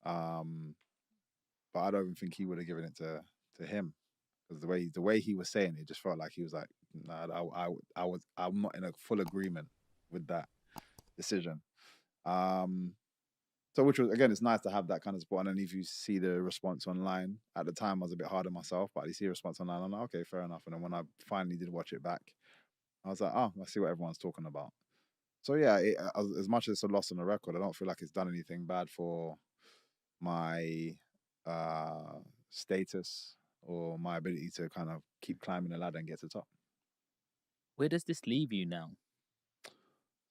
But I don't even think he would have given it to him, because the way he was saying it just felt like he was like, nah, I'm not in a full agreement with that decision. Um, so which was, again, it's nice to have that kind of support. And then if you see the response online, at the time I was a bit hard on myself, but you see a response online, I'm like, okay, fair enough. And then when I finally did watch it back, I was like, oh, I see what everyone's talking about. So yeah, as much as it's a loss on the record, I don't feel like it's done anything bad for my uh, status or my ability to kind of keep climbing the ladder and get to the top. Where does this leave you now?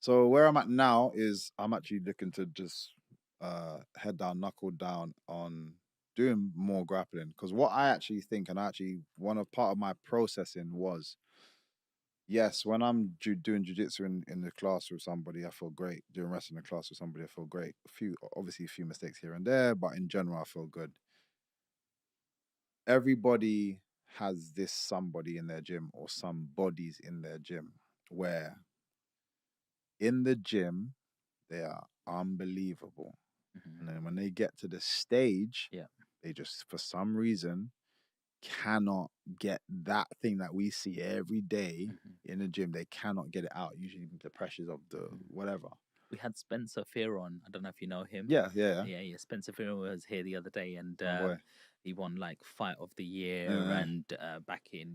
So where I'm at now is I'm actually looking to just head down, knuckle down on doing more grappling. Because what I actually think, and actually one of part of my processing was, yes, when I'm doing jujitsu in the class with somebody, I feel great. Doing wrestling in the class with somebody, I feel great. Obviously a few mistakes here and there, but in general, I feel good. Everybody has this somebody in their gym or some bodies in their gym where in the gym they are unbelievable. And then when they get to the stage, Yeah. they just, for some reason, cannot get that thing that we see every day in the gym. They cannot get it out. Usually the pressures of the whatever. We had Spencer Fear on. I don't know if you know him. Yeah, yeah, yeah. Yeah. Spencer Fear was here the other day, and My boy. he won like Fight of the Year, Yeah, and back in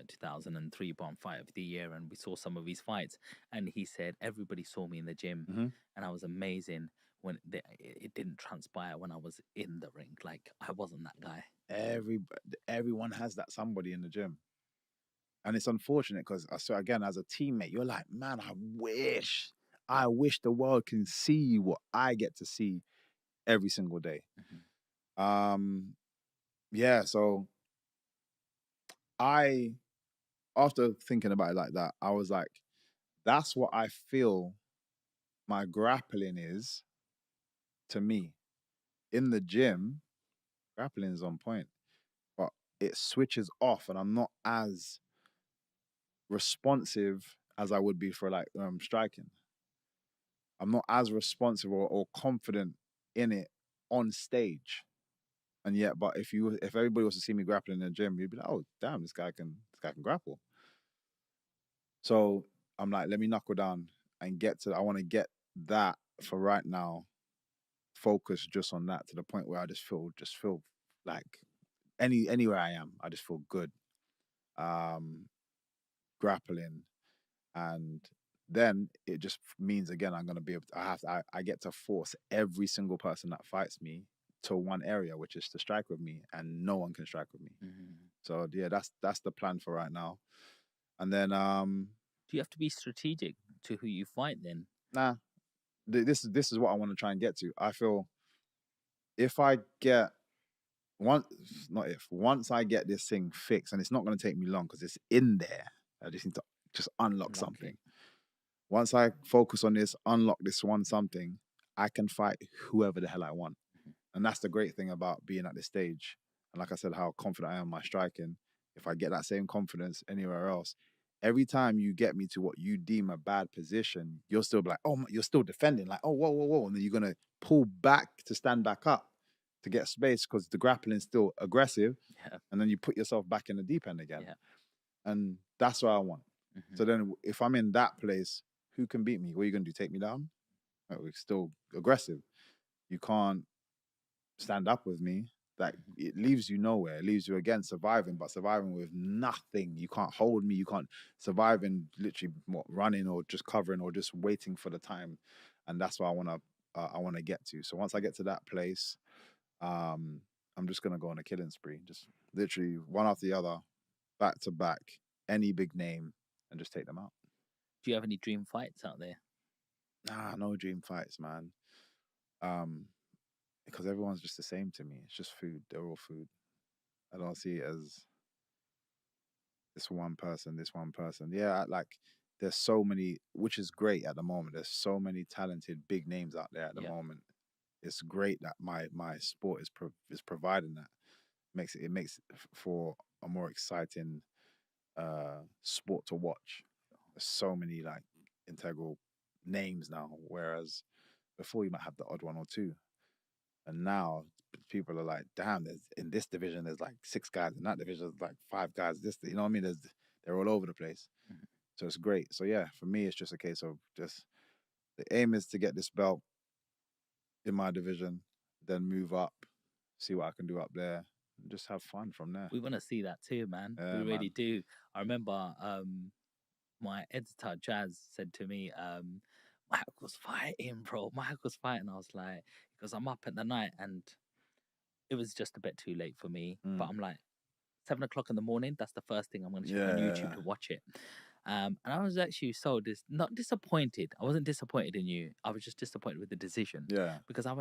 2003, won Fight of the Year, and we saw some of his fights, and he said everybody saw me in the gym, mm-hmm. and I was amazing when it didn't transpire when I was in the ring. Like I wasn't that guy. Everyone has that somebody in the gym. And it's unfortunate because so again, as a teammate, you're like, man, I wish the world can see what I get to see every single day. Um, yeah, so I after thinking about it like that, I was like, that's what I feel my grappling is to me. In the gym, grappling is on point, but it switches off and I'm not as responsive as I would be for like striking. I'm not as responsive or confident in it on stage. And yet, but if everybody was to see me grappling in the gym, you'd be like, oh damn, this guy can grapple. So I'm like, let me knuckle down and I want to get that for right now, focus just on that to the point where I just feel like anywhere I am, I just feel good. Um Grappling, and then it just means again I'm gonna be able to, I get to force every single person that fights me to one area, which is to strike with me, and no one can strike with me. So yeah, that's the plan for right now. And then Do you have to be strategic to who you fight then? nah, this is what I want to try and get to. I feel if I get once not if once I get this thing fixed, and it's not going to take me long because it's in there. I just need to just unlock Unlock it. something. Once I focus on this, unlock this one something, I can fight whoever the hell I want. And that's the great thing about being at this stage. And like I said, how confident I am in my striking. If I get that same confidence anywhere else, every time you get me to what you deem a bad position, you'll still be like, oh, you're still defending, like, oh, whoa, whoa, whoa. And then you're going to pull back to stand back up to get space because the grappling is still aggressive. Yeah. And then you put yourself back in the deep end again. Yeah. And that's what I want. So then if I'm in that place, who can beat me? What are you going to do? Take me down? Like, we're still aggressive. You can't stand up with me. Like, it leaves you nowhere. It leaves you again surviving, but surviving with nothing. You can't hold me. You can't survive in literally running or just covering or just waiting for the time. And that's what I want to get to. So once I get to that place, um, I'm just gonna go on a killing spree. Just literally one after the other, back to back, any big name, and just take them out. Do you have any dream fights out there? Nah, no dream fights, man. Um, because everyone's just the same to me. It's just food. They're all food. I don't see it as this one person, this one person. Yeah, like there's so many, which is great at the moment. There's so many talented big names out there at the Yeah. moment. It's great that my sport is providing that. Makes for a more exciting sport to watch. There's so many like integral names now, whereas before you might have the odd one or two. And now people are like, damn, there's in this division there's like 6 guys, in that division there's like 5 guys. This, you know what I mean? They're all over the place. Mhm. So it's great. So yeah, for me, it's just a case of just the aim is to get this belt in my division, then move up, see what I can do up there, and just have fun from there. We want to see that too, man. We Yeah, really man. do. I remember my editor Jazz said to me, Michael's fighting, bro. Michael's fighting. I was like, because I'm up at the night and it was just a bit too late for me. But Mm. I'm like, 7 o'clock in the morning, that's the first thing I'm going to check on YouTube Yeah, to watch it. And I was actually not disappointed. I wasn't disappointed in you. I was just disappointed with the decision yeah. because I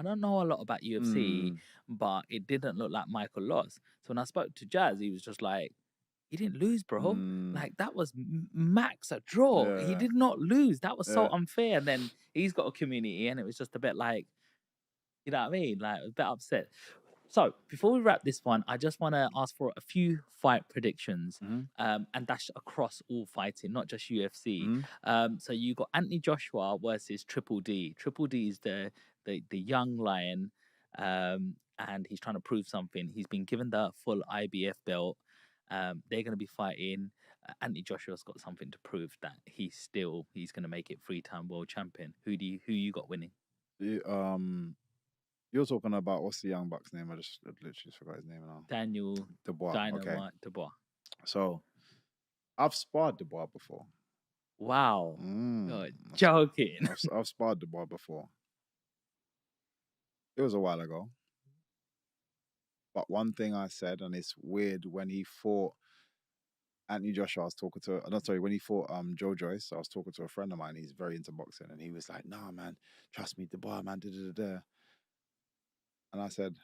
don't know a lot about UFC, Mm, but it didn't look like Michael lost. So when I spoke to Jazz, he was just like, he didn't lose, bro. mm, Like that was max a draw. He yeah, did not lose. That was so yeah. unfair. And then he's got a community, and it was just a bit like, you know what I mean? Like, I was a bit upset. So before we wrap this one, I just want to ask for a few fight predictions, Mm-hmm. and that's across all fighting, not just UFC. Mm-hmm. So you got Anthony Joshua versus Triple D. Triple D is the young lion, and he's trying to prove something. He's been given the full IBF belt. They're going to be fighting. Anthony Joshua's got something to prove that he's going to make it 3-time world champion. Who you got winning? You're talking about what's the young buck's name? I literally just forgot his name now. Daniel Dubois. Okay. Dynamite Dubois. So I've sparred Dubois before. Wow. Mm. You're joking. I've sparred Dubois before. It was a while ago. But one thing I said, and it's weird, when he fought Anthony Joshua, I was talking to, not sorry, when he fought Joe Joyce, I was talking to a friend of mine. He's very into boxing, and he was like, "Nah, man, trust me, Dubois, man, da da da." And I said,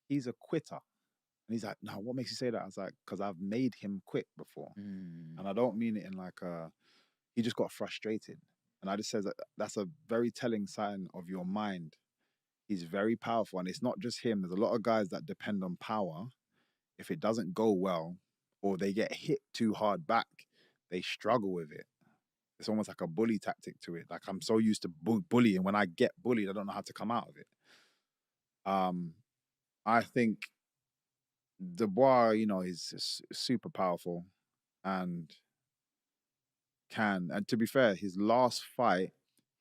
"He's a quitter." And he's like, "No, what makes you say that?" I was like, "Because I've made him quit before." Mm. And I don't mean it in like he just got frustrated. And I just says that that's a very telling sign of your mind. He's very powerful, and it's not just him. There's a lot of guys that depend on power. If it doesn't go well, or they get hit too hard back, they struggle with it. It's almost like a bully tactic to it. Like I'm so used to bullying. When I get bullied, I don't know how to come out of it. I think Dubois, he's super powerful, and and to be fair, his last fight,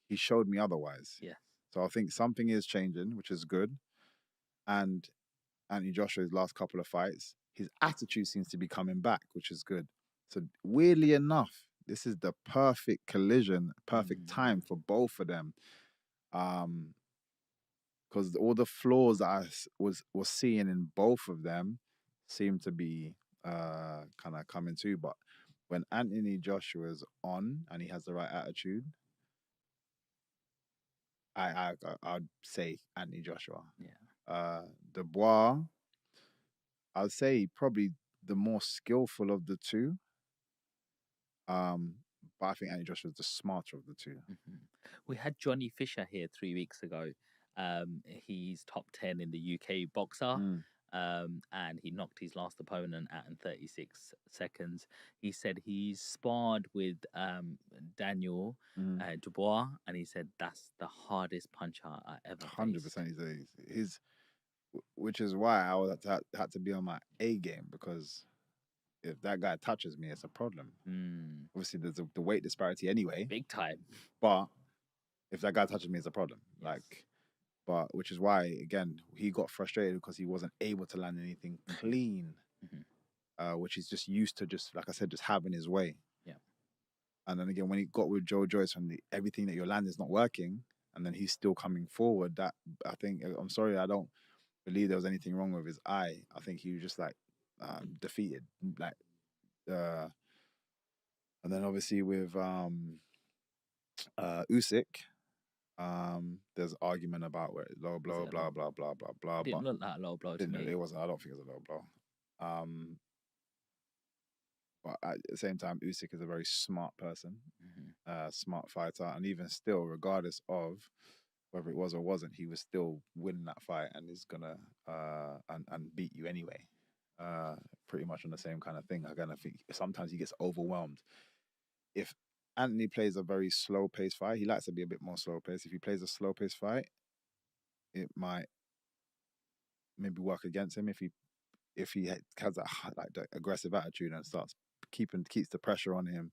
he showed me otherwise. Yeah. So I think something is changing, which is good. And Anthony Joshua's last couple of fights, his attitude seems to be coming back, which is good. So weirdly enough, this is the perfect collision, perfect time for both of them. Because all the flaws that I was seeing in both of them seem to be kind of coming too. But when Anthony Joshua's on and he has the right attitude, I'd say Anthony Joshua. Yeah. Dubois, I'd say probably the more skillful of the two. But I think Anthony Joshua is the smarter of the two. Mm-hmm. We had Johnny Fisher here 3 weeks ago. He's top 10 in the UK boxer. Mm. And he knocked his last opponent out in 36 seconds. He said he's sparred with Daniel Dubois, and he said that's the hardest puncher I ever 100%. He's which is why I had to be on my A game, because if that guy touches me, it's a problem. Obviously, there's the weight disparity anyway. Big time. But if that guy touches me, it's a problem. Yes. But which is why, again, he got frustrated because he wasn't able to land anything clean, which he's just used to, just like I said, just having his way. Yeah. And then again, when he got with Joe Joyce and everything that your land is not working, and then he's still coming forward, that I think, I'm sorry, I don't believe there was anything wrong with his eye. I think he was just like defeated, like. And then obviously with Usyk, there's argument about where low blow, blah blah blah blah blah. Didn't look like a low blow to me. It wasn't. I don't think it was a low blow. But at the same time, Usyk is a very smart person, smart fighter, and even still, regardless of whether it was or wasn't, he was still winning that fight, and is gonna and beat you anyway. Pretty much on the same kind of thing. Again, I think sometimes he gets overwhelmed. If Anthony plays a very slow paced fight, he likes to be a bit more slow paced. If he plays a slow paced fight, it might maybe work against him if he has that like the aggressive attitude and keeps the pressure on him